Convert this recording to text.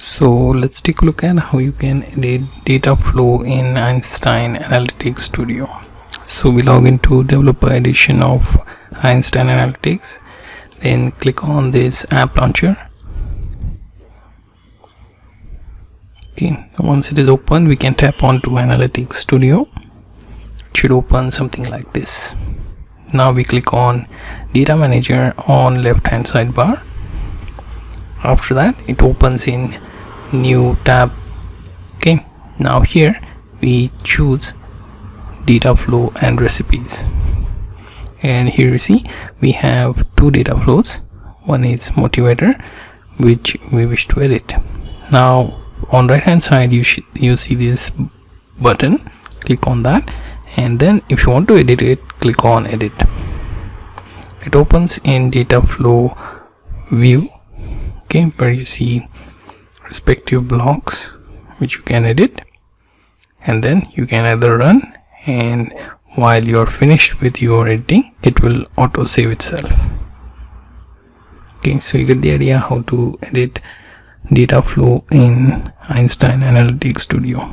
So let's take a look at how you can edit data flow in Einstein Analytics Studio. So we log into developer edition of Einstein Analytics, then click on this app launcher. Okay, once it is open, we can tap onto Analytics Studio. It should open something like this. Now we click on Data Manager on left hand sidebar. After that, it opens in new tab. Okay, now here we choose data flow and recipes, and here you see we have two data flows. One is motivator, which we wish to edit. Now on right hand side you see this button. Click on that, and then if you want to edit it, click on edit. It opens in data flow view, okay, where you see respective blocks which you can edit, and then you can either run, and while you are finished with your editing, it will auto save itself. Okay, so you get the idea how to edit data flow in Einstein Analytics Studio.